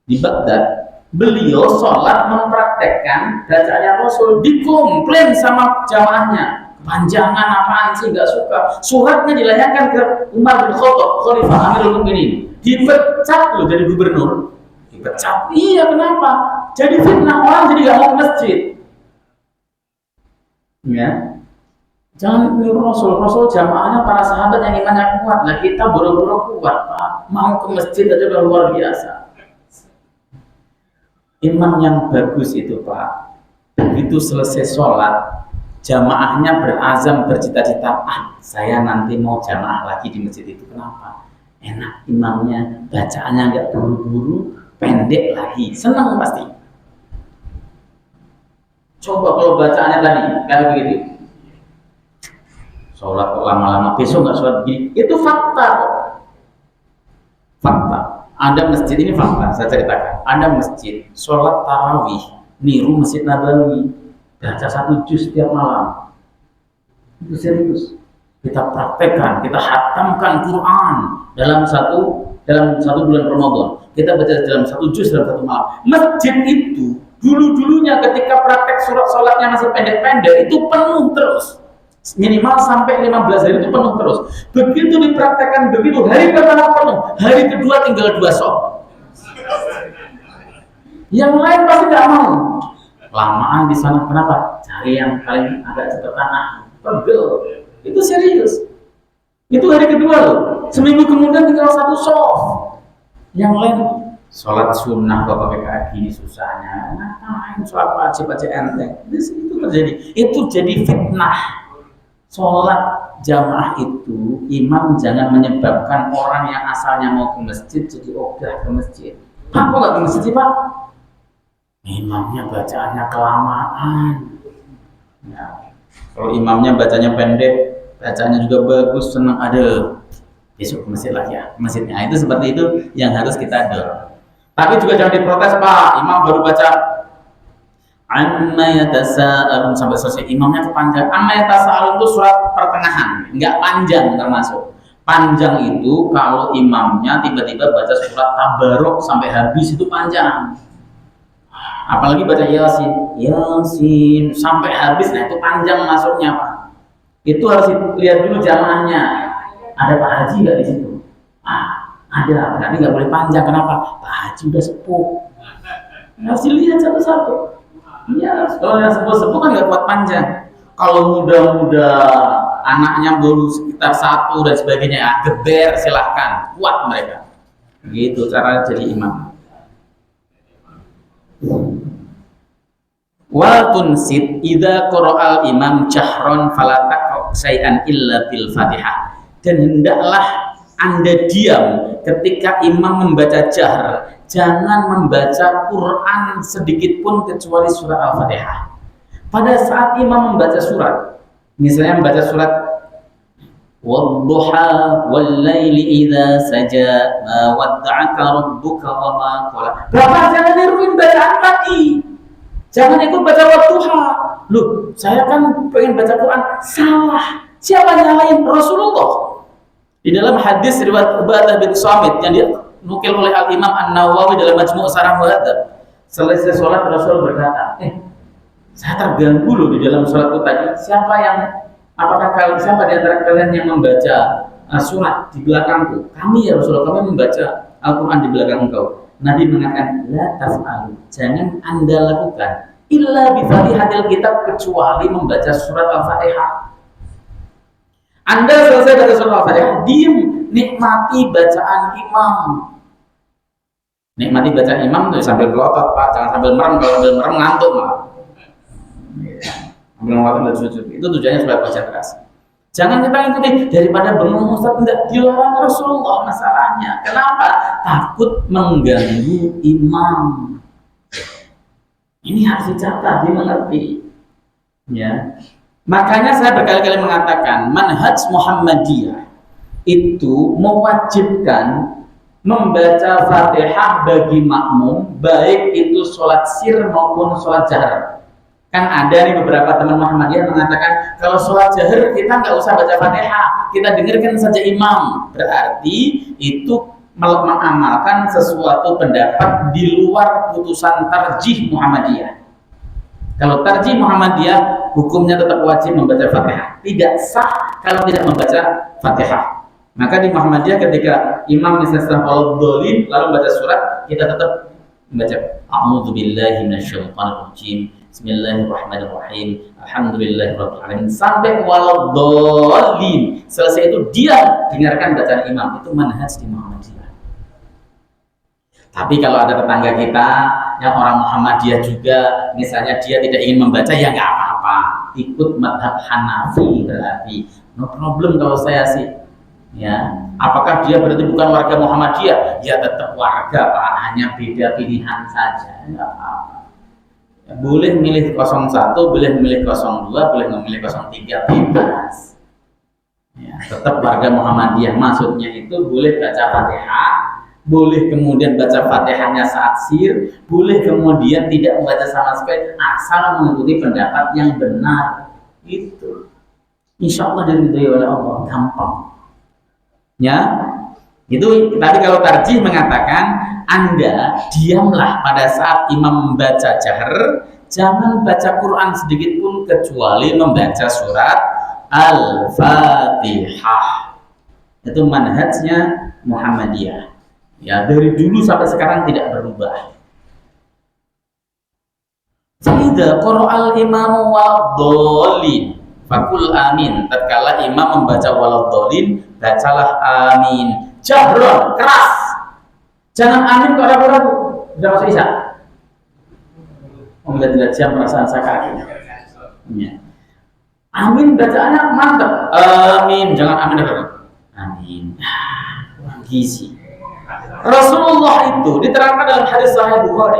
Speaker 1: di Baghdad, beliau sholat mempraktekkan bacaannya Rasul, dikomplain sama jamaahnya. Panjangan apaan sih, nggak suka. Suratnya dilayangkan ke Umar bin Khattab, Khalifah Amirul Mukminin. Dipecat loh jadi gubernur. Dipecat. Iya, kenapa? Jadi fitnah, orang jadi nggak mau ke masjid. Ya, jangan niru Rasul jamaahnya para sahabat yang imannya kuat. Nah kita boro-boro kuat Pak, mau ke masjid aja udah luar biasa. Imam yang bagus itu Pak, begitu selesai sholat, jamaahnya berazam, bercita-cita, saya nanti mau jamaah lagi di masjid itu. Kenapa? Enak imamnya, bacaannya nggak buru-buru, pendek lagi, senang pasti. Coba kalau bacaannya tadi kayak begitu, sholat kok lama-lama, besok nggak sholat begini, itu fakta kok. Fakta. Ada masjid, ini fakta, saya ceritakan. Ada masjid, sholat tarawih, niru Masjid Nabawi, baca 1 juz setiap malam. Itu serius. Kita praktekkan, kita hatamkan Quran dalam satu bulan Ramadan. Kita baca dalam 1 juz dalam 1 malam. Masjid itu dulu-dulunya ketika praktek sholatnya masih pendek-pendek, itu penuh terus. Minimal sampai 15 hari itu penuh terus. Begitu dipraktekkan begitu, hari pertama penuh, hari kedua tinggal 2 sok. Yang lain pasti nggak mau. Lamaan di sana, kenapa? Cari yang paling agak cepetan, pegel. Itu serius. Itu hari kedua loh. Seminggu kemudian tinggal 1 sok. Yang lain sholat sunnah bapak PKI gini susahnya. Ngapain sholat wajib aja enteng? Itu terjadi. Itu jadi fitnah. Sholat jamaah itu, imam jangan menyebabkan orang yang asalnya mau ke masjid jadi ogah ke masjid. Pak, kok nggak ke masjid Pak? Imamnya bacaannya kelamaan. Ya. Kalau imamnya bacanya pendek, bacanya juga bagus, senang, ada besok ke masjid lagi ya, masjidnya. Itu seperti itu yang harus kita dorong. Tapi juga jangan diprotes Pak, imam baru baca Amma yatasa'alun sampai selesai, imamnya kepanjang. Amma yatasa'alun itu surat pertengahan, nggak panjang termasuk. Panjang itu kalau imamnya tiba-tiba baca surat Tabarok sampai habis, itu panjang. Apalagi baca Yasin sampai habis, nah itu panjang masuknya Pak. Itu harus lihat dulu jamaahnya. Ada Pak Haji nggak di situ? Ada, berarti nggak boleh panjang. Kenapa? Pak Haji udah sepuh. Harus dilihat satu-satu. Ya, kalau yang sepuh-sepuh kan nggak kuat panjang. Kalau muda-muda, anaknya baru sekitar 1 dan sebagainya, ya geber silahkan, kuat mereka. Gitu cara jadi imam. Wal tunsid idza qara'al imam jahron fala taqra syai'an illa bil Fatihah. Dan hendaklah Anda diam ketika imam membaca jahr. Jangan membaca Quran sedikit pun kecuali surah Al-Fatihah. Pada saat imam membaca surat, misalnya membaca surat Wadduha wal-laili idza saja ma wadda'aka rabbuka wa ma qala. Bapak jangan niruin bacaan lagi. Jangan ikut baca Wadduha. Loh, saya kan pengen baca Quran. Salah. Siapa yang nyalain? Rasulullah. Di dalam hadis riwayat Ubadah bin Samit yang dia dinukil oleh Al-Imam An-Nawawi dalam Majmu' Syarah Muhadzab. Selesai sholat Rasul berkata, saya terganggu loh di dalam sholatku tadi. Siapa di antara kalian yang membaca surat di belakangku? Kami ya Rasulullah, kami membaca Al-Quran di belakang engkau. Nabi mengatakan, la taf'alu, jangan anda lakukan illa bi fatihatil kitab, kecuali membaca surat Al-Fatihah. Anda selesai baca surat Al-Fatihah, diam, nikmati bacaan imam. Nikmati bacaan imam tuh sambil belotot Pak, jangan sambil merem. Kalau sambil merem ngantuk malah. Sambil ngelotot dan sujud. Itu tujuannya supaya konsentrasi. Jangan kita ikuti daripada bengong Ustaz, tidak dilarang Rasulullah masalahnya. Kenapa? Takut mengganggu imam. Ini harus dicatat, dimengerti. Ya. Makanya saya berkali-kali mengatakan manhaj Muhammadiyah itu mewajibkan membaca Fatihah bagi makmum, baik itu sholat sir maupun sholat jahar. Kan ada nih beberapa teman Muhammadiyah mengatakan kalau sholat jahar kita nggak usah baca Fatihah, kita dengarkan saja imam. Berarti itu mengamalkan sesuatu pendapat di luar putusan tarjih Muhammadiyah. Kalau tarjih Muhammadiyah, hukumnya tetap wajib membaca Fatihah. Tidak sah kalau tidak membaca Fatihah. Maka di Muhammadiyah ketika imam misalnya setelah waladhdallin lalu baca surat, kita tetap membaca a'udzubillahi minasyaitonirrajim, bismillahirrahmanirrahim, alhamdulillahirabbil alamin sampai waladhdallin. Selesai itu dia dengarkan bacaan imam. Itu manhaj di Muhammadiyah. Tapi kalau ada tetangga kita yang orang Muhammadiyah juga, misalnya dia tidak ingin membaca, ya nggak apa-apa, ikut madhab Hanafi, berarti no problem kalau saya sih. Ya, apakah dia berarti bukan warga Muhammadiyah? Ya tetap warga Pak, hanya beda pilihan saja, nggak apa-apa. Ya, boleh milih 01, boleh milih 02, boleh memilih 03, bebas. Ya, tetap warga Muhammadiyah. Maksudnya itu boleh baca Fatihah, boleh kemudian baca Fatihahnya saat sir, boleh kemudian tidak membaca sama sekali, asal mengikuti pendapat yang benar. Itu insya Allah diridhoi oleh Allah, gampang. Ya, itu tadi kalau tarjih mengatakan Anda diamlah pada saat imam membaca jahar, jangan baca Quran sedikit pun kecuali membaca surat Al-Fatihah. Itu manhajnya Muhammadiyah. Ya, dari dulu sampai sekarang tidak berubah. Fa'idza qara'al imamu waladhdallin fakul amin. Tatkala imam membaca waladhdallin, bacalah amin. Jahron, keras. Jangan amin kok ragu-ragu. Sudah masuk isya. Melihat jam perasaan saya kaki. Ya. Amin bacaannya mantap. Amin, jangan amin ragu-ragu. Amin. Gizi. Rasulullah itu diterangkan dalam hadis Sahih Bukhari.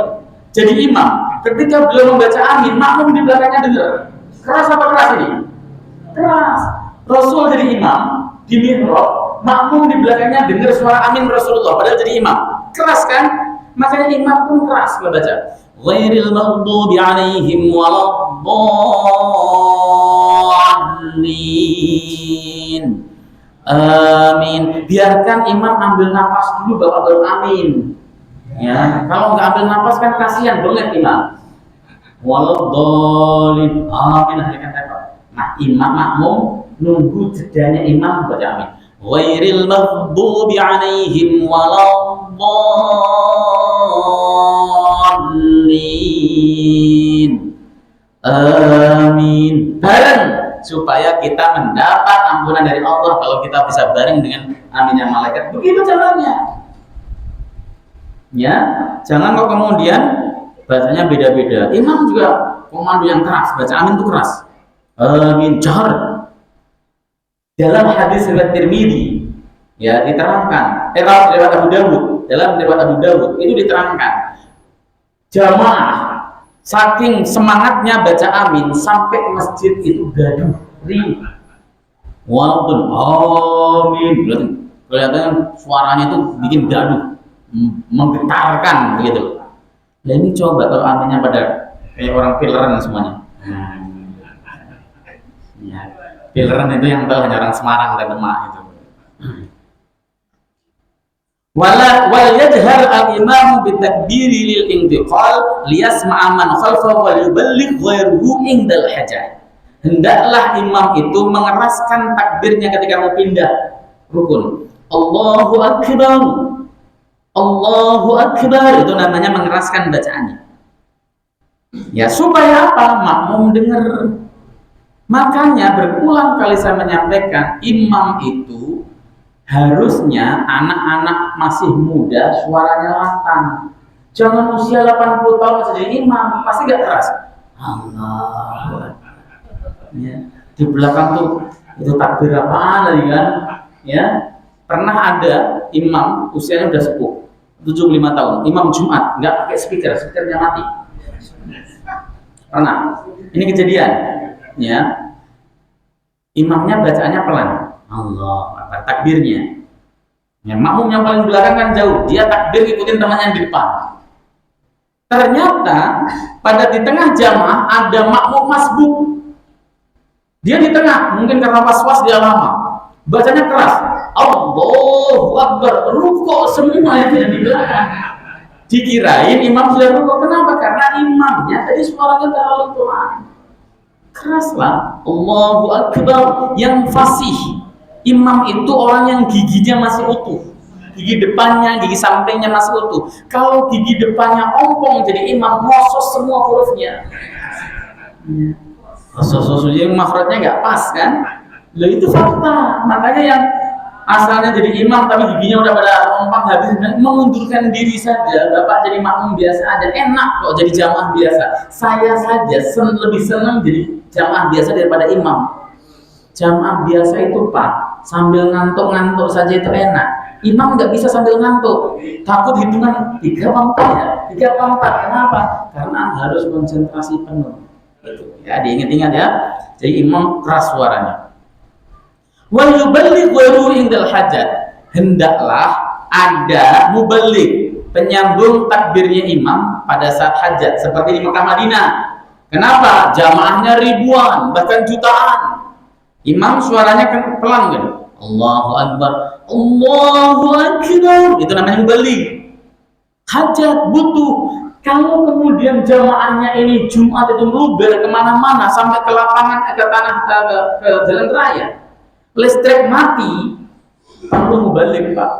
Speaker 1: Jadi imam, ketika beliau membaca amin, makmum di belakangnya dengar. Keras apa keras ini? Keras. Rasul jadi imam di mihrab, makmum di belakangnya dengar suara amin Rasulullah padahal jadi imam. Keras kan? Makanya imam pun keras membaca. Ghairil maghdubi 'alaihim waladdallin. Amin. Biarkan imam ambil napas dulu baru amin. Ya, kalau nggak ambil napas kan kasihan banget imam. Waladdallin. Amin akhirnya tempat. Nah, imam makmum nunggu jedanya imam baca amin. Ghairil maghdubi 'alaihim waladdallin. Amin. Bareng supaya kita mendapat ampunan dari Allah kalau kita bisa bareng dengan aminnya malaikat. Begitu caranya. Ya, jangan kok kemudian bacanya beda-beda. Imam juga komando yang keras, baca amin itu keras. Amin jahar. Dalam hadis riwayat Tirmidzi ya diterangkan, riwayat Abu Dawud, dalam riwayat Abu Dawud itu diterangkan jamaah saking semangatnya baca amin sampai masjid itu gaduh riuh. Walaupun amin, kelihatan suaranya itu bikin gaduh, menggetarkan begitu. Nah ini coba kalau aminnya pada kayak orang pileran semuanya. Ya, pileran itu yang tahu hanya orang Semarang dan Demak itu. wal yajhar al-imam bitakbiri lil intiqal liyasma'a man khalfahu wa yuballigh ghairuhu indal hajah. Hendaklah imam itu mengeraskan takbirnya ketika mau pindah rukun. Allahu akbar. Allahu akbar, itu namanya mengeraskan bacaannya. Ya, supaya apa? Makmum dengar. Makanya berulang kali saya menyampaikan, imam itu harusnya anak-anak masih muda suaranya lantang. Jangan usia 80 tahun masih jadi imam, pasti gak keras. Allah. Ya, di belakang tuh itu takbir apaan lagi kan? Ya, pernah ada imam usianya udah sepuh, 75 tahun, imam Jumat nggak pakai speaker, speakernya mati. Pernah. Ini kejadian. Ya, imamnya bacaannya pelan. Allah, apa takbirnya? Ya, makmum yang paling belakang kan jauh, dia takbir ikutin temannya yang di depan. Ternyata pada di tengah jamaah ada makmum masbuk. Dia di tengah, mungkin karena was-was dia lama. Bacanya keras. Allahu Akbar, rukuk semua yang ada di belakang. Dikirain imam sudah rukuk. Kenapa? Karena imamnya tadi suaranya terlalu pelan. Keraslah. Allahu Akbar yang fasih. Imam itu orang yang giginya masih utuh. Gigi depannya, gigi sampingnya masih utuh. Kalau gigi depannya ompong jadi imam, ngosos semua hurufnya. Ngosos yang makhrajnya nggak pas kan? Loh, itu fakta. Makanya yang asalnya jadi imam tapi giginya udah pada ompong habis, mengundurkan diri saja. Bapak jadi makmum biasa aja, enak kok jadi jamaah biasa. Saya saja lebih senang jadi jamaah biasa daripada imam. Jamaah biasa itu Pak, sambil ngantuk-ngantuk saja itu enak. Imam nggak bisa sambil ngantuk, takut hitungan 3 apa 4 ya, 3 apa 4. Kenapa? Karena harus konsentrasi penuh. Itu ya, diingat-ingat ya. Jadi imam keras suaranya. Wal yuballigh ghairuhu indal hajat. Hendaklah ada muballigh, penyambung takbirnya imam pada saat hajat, seperti di Mekah Madinah. Kenapa? Jamaahnya ribuan, bahkan jutaan. Imam suaranya kan pelan kan? Allahu Akbar, Allahu Akbar. Itu namanya muballigh. Hajat butuh. Kalau kemudian jamaahnya ini Jumat itu meluber kemana-mana sampai ke lapangan, ke tanah, ke jalan raya, listrik mati, perlu muballigh Pak.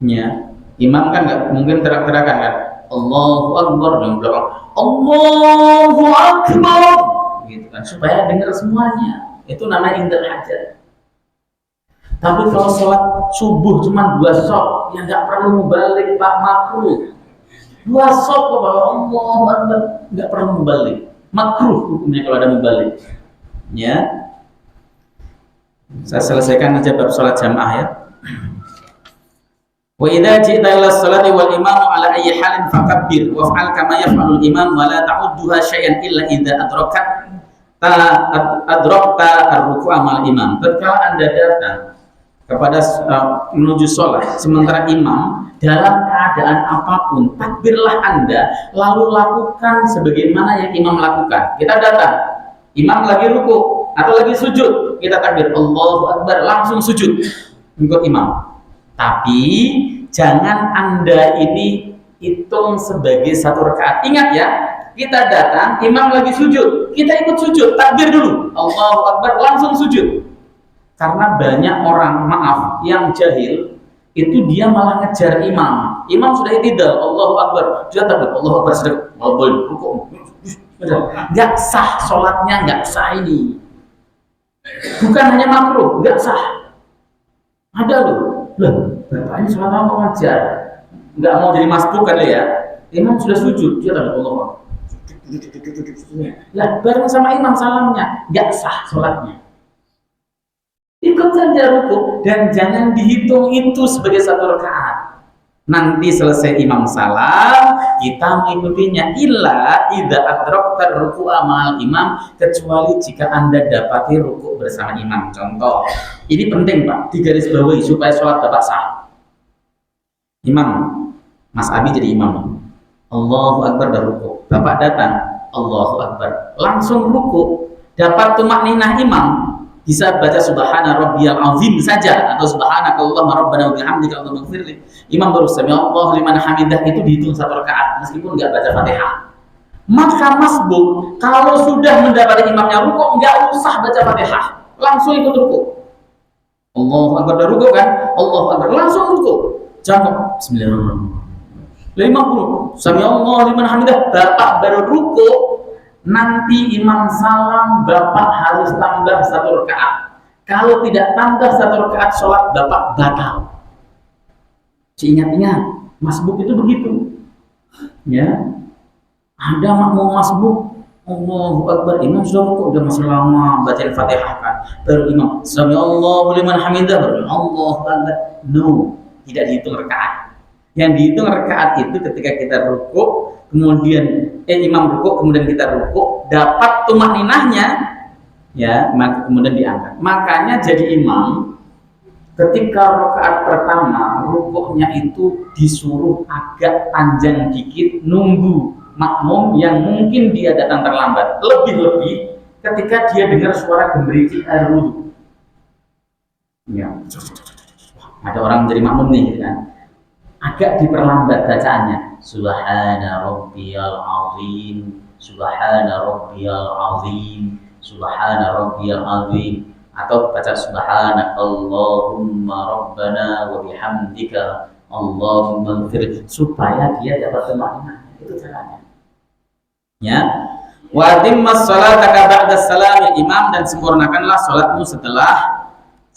Speaker 1: Ya, imam kan nggak mungkin teriak-teriakan kan? Allahu Akbar dan belakang Allahu Akbar, gitu kan? Supaya dengar semuanya. Itu namanya indal hajat. Tapi kalau sholat subuh cuma 2 shot, ya nggak perlu muballigh Pak, makruh. 2 shot kok Allahu Akbar, nggak perlu muballigh. Makruh hukumnya kalau ada muballigh. Ya. Saya selesaikan aja bab sholat jamaah ya. Wa idza ji'ta ila sholati wal imamu ala ayyi halin fakabbir wa fa'al kama yaf'alul imam wa la ta'udduha syai'an illa idza adrakta ar-ruku' amal imam. Tatkala Anda datang kepada menuju sholat sementara imam dalam keadaan apapun, takbirlah Anda lalu lakukan sebagaimana yang imam lakukan. Kita datang, imam lagi ruku atau lagi sujud, kita takbir Allahu Akbar, langsung sujud ikut imam. Tapi jangan Anda ini hitung sebagai 1 rakaat. Ingat ya, kita datang, imam lagi sujud, kita ikut sujud, takbir dulu Allahu Akbar, langsung sujud. Karena banyak orang, maaf, yang jahil itu dia malah ngejar imam. Imam sudah i'tidal, Allahu Akbar, dia takbir Allahu Akbar, sudah rukuk. Nggak sah sholatnya, nggak sah ini. Bukan hanya makruh, nggak sah. Ada loh, bapak ini sholat apa wajar? Nggak mau jadi masbuk kan ya? Imam sudah sujud, dia takbir Allahu Akbar. Lah bareng sama imam salamnya, nggak sah sholatnya. Ikut saja rukuk dan jangan dihitung itu sebagai 1 rakaat. Nanti selesai imam salam, kita mengikutinya illa idza adrakta ruku' amal imam, kecuali jika Anda dapati rukuk bersama imam. Contoh, ini penting Pak, digarisbawahi supaya sholat Bapak sah. Imam, Mas Abi jadi imam. Allahu Akbar dan rukuk. Bapak datang, Allahu Akbar, langsung rukuk, dapat tumakninah imam. Bisa baca subhana rabbiyal azim saja atau subhanakallahumma rabbana wa bihamdika Allahumma ighfirli. Imam baru sami Allahu liman hamidah itu dihitung satu rakaat meskipun enggak baca Fatihah. Maka masbuk kalau sudah mendapati imamnya rukuk enggak usah baca Fatihah, langsung ikut rukuk. Allahu akbar dari rukuk kan? Allahu akbar langsung rukuk. Jangan bismillahirrahmanirrahim. 50 sami Allahu liman hamidah bapak baru rukuk. Nanti imam salam, bapak harus tambah satu rakaat. Kalau tidak tambah satu rakaat, sholat bapak batal. Ingat-ingat, masbuk itu begitu. Ya, ada makmum masbuk, Allahu Akbar, imam sudah rukuk, udah masih lama baca Fatihah kan. Baru imam, sami Allahu liman hamidah, baru Allahu Akbar. No, tidak dihitung rakaat. Yang dihitung rakaat itu ketika kita rukuk, kemudian imam rukuk, kemudian kita rukuk, dapat tumakninahnya, ya, maka kemudian diangkat. Makanya jadi imam ketika rakaat pertama rukuknya itu disuruh agak panjang dikit, nunggu makmum yang mungkin dia datang terlambat. Lebih-lebih ketika dia dengar suara gemericik air wudhu. Ya, ada orang menjadi makmum nih, kan? Agak diperlambat bacaannya. Subhana rabbiyal azim, subhana rabbiyal azim, subhana rabbiyal azim, atau baca subhanakallahumma rabbana wa bihamdika Allahumma ighfir, supaya dia dapat tumakninah. Itu caranya. Ya. Wa atimmas salataka ba'da salamil imam, dan sempurnakanlah salatmu setelah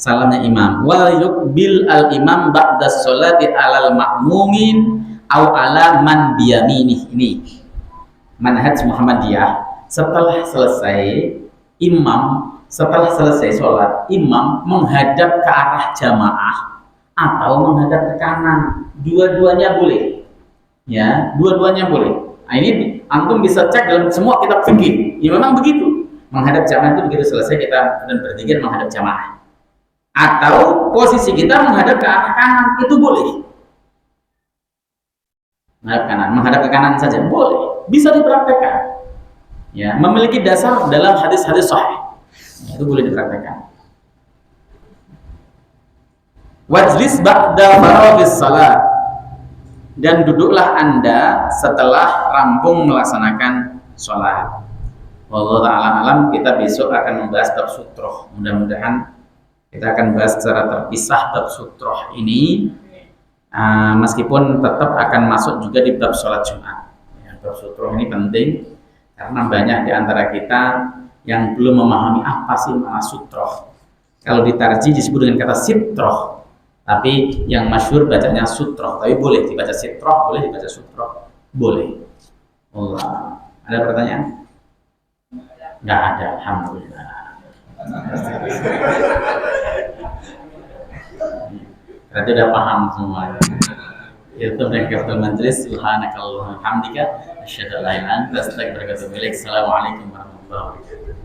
Speaker 1: salamnya imam. Wal yuqbil al imam ba'da sholati alal ma'mumin au ala man biyaminih. Ini manhaj Muhammadiyah. Setelah selesai sholat, imam menghadap ke arah jamaah atau menghadap ke kanan. Dua-duanya boleh. Ya, dua-duanya boleh. Nah, ini antum bisa cek dalam semua kitab fikih. Ya memang begitu. Menghadap jamaah itu begitu selesai kita dan berzikir menghadap jamaah. Atau posisi kita menghadap ke arah kanan, itu boleh. Menghadap ke kanan saja boleh, bisa dipraktekkan. Ya, memiliki dasar dalam hadis-hadis sahih. Itu boleh dipraktekkan. Wajlis ba'da faragis salat, dan duduklah Anda setelah rampung melaksanakan sholat. Wallahu ta'ala alam. Kita besok akan membahas bab sutroh. Mudah-mudahan kita akan bahas secara terpisah bab sutroh ini, meskipun tetap akan masuk juga di bab sholat Jumat. Ya, bab sutroh ini penting karena banyak di antara kita yang belum memahami apa sih makna sutroh. Kalau ditarji disebut dengan kata sitroh, tapi yang masyhur bacanya sutroh. Tapi boleh dibaca sitroh, boleh dibaca sutroh, boleh. Allah. Ada pertanyaan? Nggak ada, alhamdulillah. Berarti udah paham semua. Itu mereka majelis. Subhanakallahumma hamdika asyhadu an la ilaha illa anta astaghfiruka wa atubu ilaik. Assalamualaikum warahmatullahi wabarakatuh.